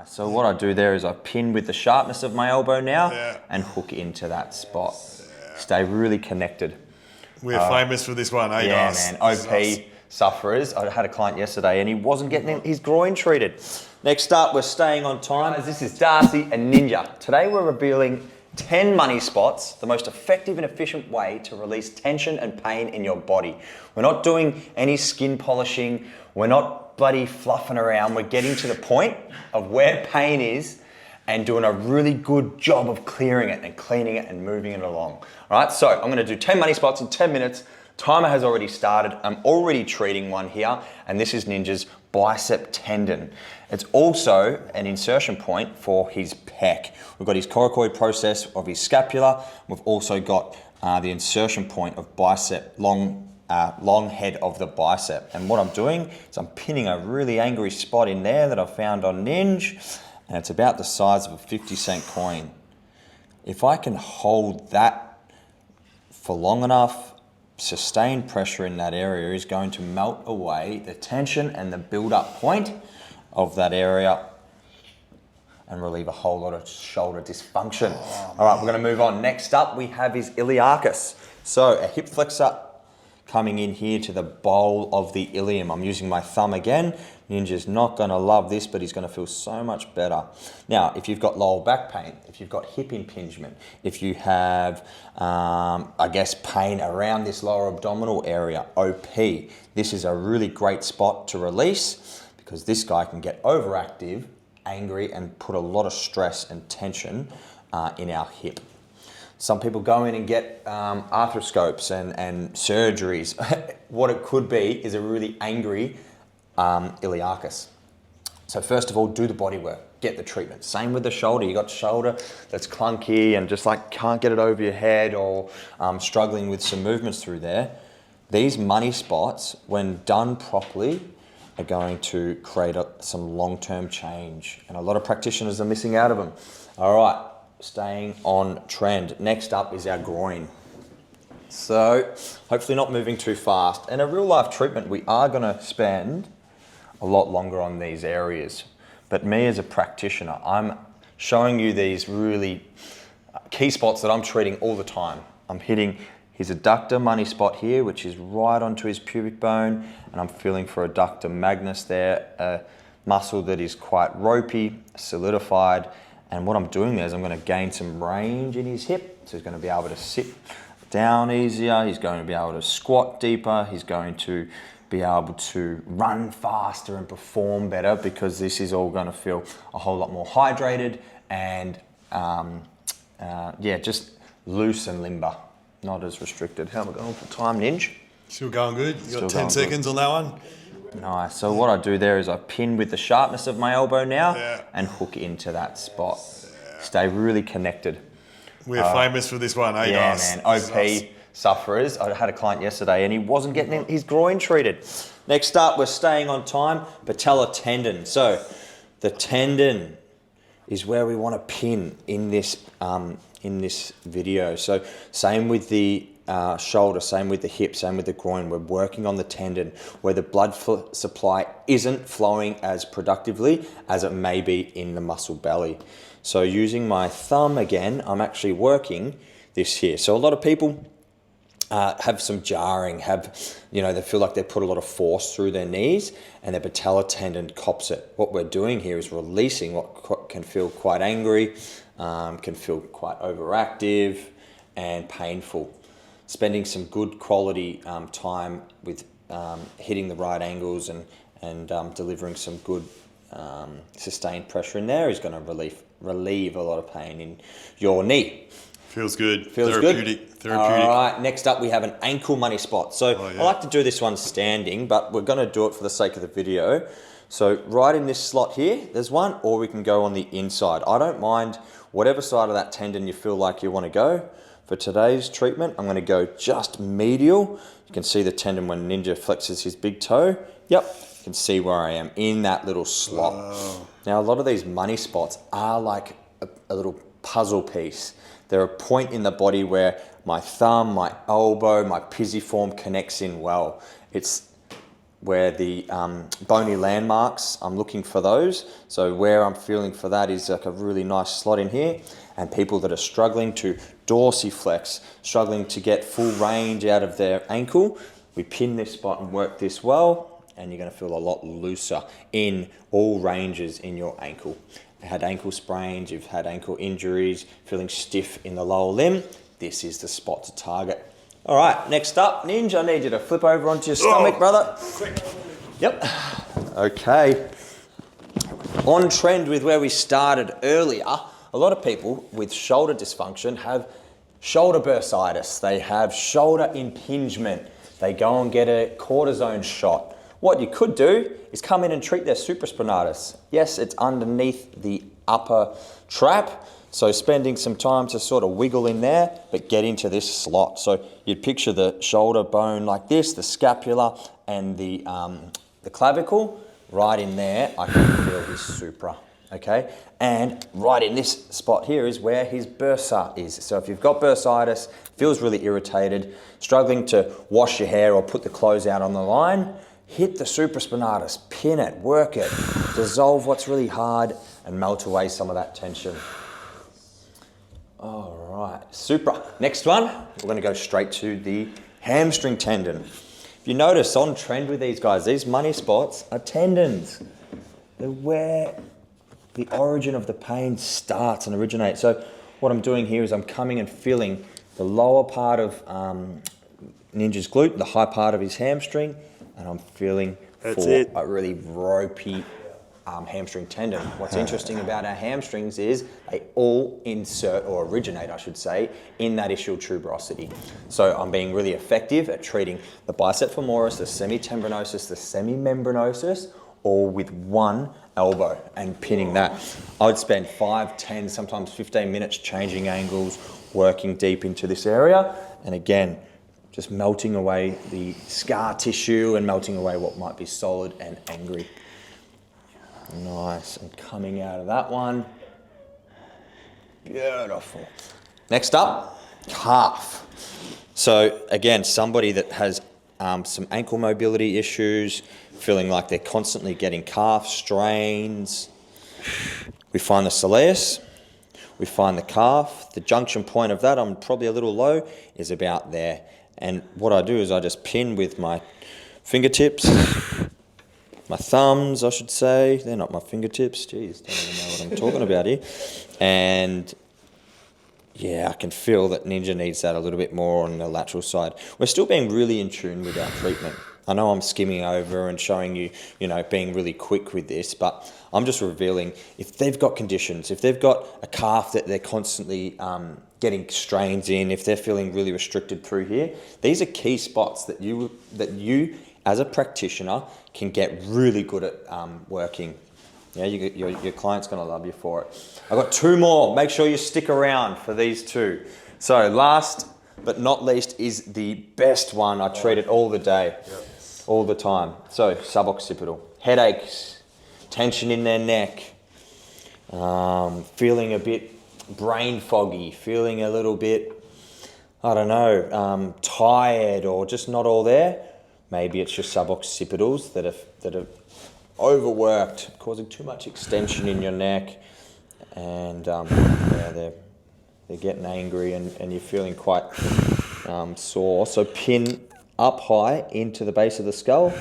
So what I do there is I pin with the sharpness of my elbow now and hook into that spot. Stay really connected. We're famous for this one, eh, yeah, guys? Man, OP sufferers. I had a client yesterday and he wasn't getting his groin treated. Next up, we're staying on time. This is Darcy and Ninja. Today we're revealing 10 money spots, the most effective and efficient way to release tension and pain in your body. We're not doing any skin polishing. We're not bloody fluffing around. We're getting to the point of where pain is and doing a really good job of clearing it and cleaning it and moving it along. All right, so I'm gonna do 10 money spots in 10 minutes. Timer has already started. I'm already treating one here, and this is Ninja's bicep tendon. It's also an insertion point for his pec. We've got his coracoid process of his scapula. We've also got the insertion point of bicep, long head of the bicep. And what I'm doing is I'm pinning a really angry spot in there that I found on Ninja, and it's about the size of a 50-cent coin. If I can hold that for long enough, sustained pressure in that area is going to melt away the tension and the build-up point of that area and relieve a whole lot of shoulder dysfunction. All right, we're gonna move on. Next up, we have his iliacus. So a hip flexor coming in here to the bowl of the ilium. I'm using my thumb again. Ninja's not gonna love this, but he's gonna feel so much better. Now, if you've got lower back pain, if you've got hip impingement, if you have, I guess, pain around this lower abdominal area, OP, this is a really great spot to release because this guy can get overactive, angry, and put a lot of stress and tension in our hip. Some people go in and get arthroscopes and surgeries. What it could be is a really angry iliacus. So first of all, do the body work, get the treatment. Same with the shoulder. You got shoulder that's clunky and just like can't get it over your head or struggling with some movements through there. These money spots, when done properly, are going to create some long-term change. And a lot of practitioners are missing out of them. All right. Staying on trend. Next up is our groin. So hopefully not moving too fast. And a real life treatment, we are gonna spend a lot longer on these areas. But me as a practitioner, I'm showing you these really key spots that I'm treating all the time. I'm hitting his adductor money spot here, which is right onto his pubic bone. And I'm feeling for adductor magnus there, a muscle that is quite ropey, solidified. And what I'm doing there is I'm going to gain some range in his hip. So he's going to be able to sit down easier. He's going to be able to squat deeper. He's going to be able to run faster and perform better because this is all going to feel a whole lot more hydrated and yeah, just loose and limber, not as restricted. How am I going for time, Ninja? Still going good. You got 10 seconds on that one. Nice. So what I do there is I pin with the sharpness of my elbow now and hook into that spot. Stay really connected. We're famous for this one, eh, yeah, guys? Man, OP sufferers. I had a client yesterday and he wasn't getting his groin treated. Next up, we're staying on time, patella tendon. So the tendon is where we want to pin in this video. So same with the shoulder, same with the hip, same with the groin. We're working on the tendon where the blood supply isn't flowing as productively as it may be in the muscle belly. So using my thumb again, I'm actually working this here. So a lot of people have some jarring, they feel like they put a lot of force through their knees and their patella tendon cops it. What we're doing here is releasing what can feel quite angry, can feel quite overactive and painful. Spending some good quality time with hitting the right angles and delivering some good sustained pressure in there is going to relieve a lot of pain in your knee. Feels good. Feels Therapeutic. good. All right, next up we have an ankle money spot. So I like to do this one standing, but we're going to do it for the sake of the video. So right in this slot here, there's one, or we can go on the inside. I don't mind whatever side of that tendon you feel like you want to go. For today's treatment, I'm going to go just medial. You can see the tendon when Ninja flexes his big toe. Yep, you can see where I am in that little slot. Wow. Now, a lot of these money spots are like a little puzzle piece. They're a point in the body where my thumb, my elbow, my pisiform connects in well. It's where the bony landmarks, I'm looking for those. So where I'm feeling for that is like a really nice slot in here. And people that are struggling to dorsiflex, struggling to get full range out of their ankle, we pin this spot and work this well, and you're gonna feel a lot looser in all ranges in your ankle. You had ankle sprains, you've had ankle injuries, feeling stiff in the lower limb, this is the spot to target. All right, next up, Ninja, I need you to flip over onto your stomach, brother. Quick. Yep. Okay. On trend with where we started earlier, a lot of people with shoulder dysfunction have shoulder bursitis. They have shoulder impingement. They go and get a cortisone shot. What you could do is come in and treat their supraspinatus. Yes, it's underneath the upper trap, so spending some time to sort of wiggle in there, but get into this slot. So you'd picture the shoulder bone like this, the scapula and the clavicle. Right in there, I can feel his supra, okay? And right in this spot here is where his bursa is. So if you've got bursitis, feels really irritated, struggling to wash your hair or put the clothes out on the line, hit the supraspinatus, pin it, work it, dissolve what's really hard and melt away some of that tension. All right, supra. Next one, we're gonna go straight to the hamstring tendon. If you notice, on trend with these guys, these money spots are tendons. They're where the origin of the pain starts and originates. So what I'm doing here is I'm coming and feeling the lower part of Ninja's glute, the high part of his hamstring, and I'm feeling a really ropey hamstring tendon. What's interesting about our hamstrings is they all insert, or originate I should say, in that ischial tuberosity. So I'm being really effective at treating the bicep femoris, the semitendinosus, the semimembranosus, all with one elbow and pinning that. I would spend 5, 10, sometimes 15 minutes changing angles, working deep into this area, and again, just melting away the scar tissue and melting away what might be solid and angry. Nice, and coming out of that one. Beautiful. Next up, calf. So again, somebody that has some ankle mobility issues, feeling like they're constantly getting calf strains. We find the soleus, we find the calf. The junction point of that, I'm probably a little low, is about there. And what I do is I just pin with my fingertips, my thumbs, I should say. They're not my fingertips. Jeez, don't even know what I'm talking about here. And yeah, I can feel that Ninja needs that a little bit more on the lateral side. We're still being really in tune with our treatment. I know I'm skimming over and showing you, being really quick with this, but I'm just revealing if they've got conditions, if they've got a calf that they're constantly getting strains in, if they're feeling really restricted through here, these are key spots that you as a practitioner can get really good at working. Yeah, your client's going to love you for it. I've got 2 more. Make sure you stick around for these 2. So last but not least is the best one. I treat it all the day, all the time. So suboccipital. Headaches, tension in their neck, feeling a bit brain foggy, feeling a little bit, tired or just not all there. Maybe it's your suboccipitals that are overworked, causing too much extension in your neck, and they're getting angry and you're feeling quite sore. So pin up high into the base of the skull,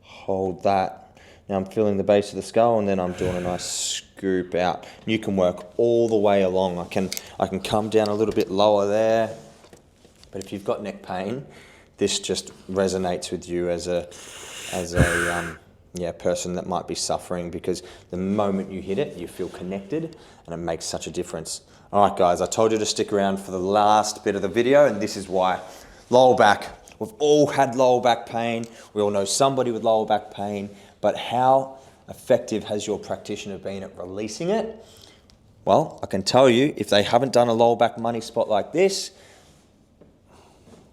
hold that. Now I'm feeling the base of the skull and then I'm doing a nice scoop out. You can work all the way along. I can come down a little bit lower there, but if you've got neck pain, this just resonates with you as a person that might be suffering, because the moment you hit it, you feel connected and it makes such a difference. All right, guys, I told you to stick around for the last bit of the video, and this is why. Lower back. We've all had lower back pain. We all know somebody with lower back pain, but how effective has your practitioner been at releasing it? Well, I can tell you, if they haven't done a lower back money spot like this,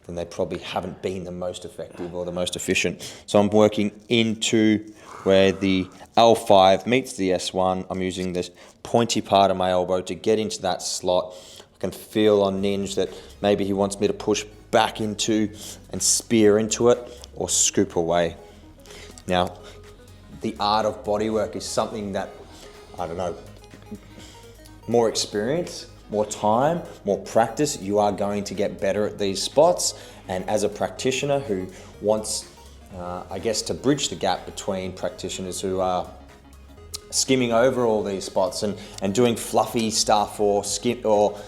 then they probably haven't been the most effective or the most efficient. So I'm working into where the L5 meets the S1. I'm using this pointy part of my elbow to get into that slot. I can feel on Ninja that maybe he wants me to push back into and spear into it, or scoop away. Now, the art of bodywork is something that, I don't know, more experience, more time, more practice, you are going to get better at these spots. And as a practitioner who wants, I guess, to bridge the gap between practitioners who are skimming over all these spots and doing fluffy stuff or skin or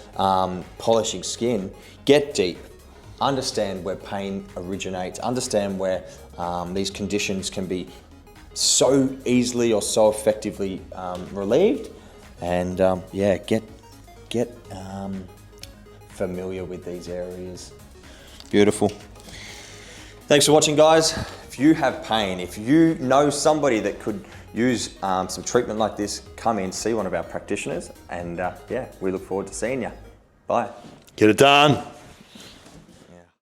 polishing skin, get deep, understand where pain originates, understand where these conditions can be so easily or so effectively relieved, and yeah, get familiar with these areas. Beautiful. Thanks for watching, guys. If you have pain, if you know somebody that could use some treatment like this, come in, see one of our practitioners, and yeah, we look forward to seeing you. Bye. Get it done.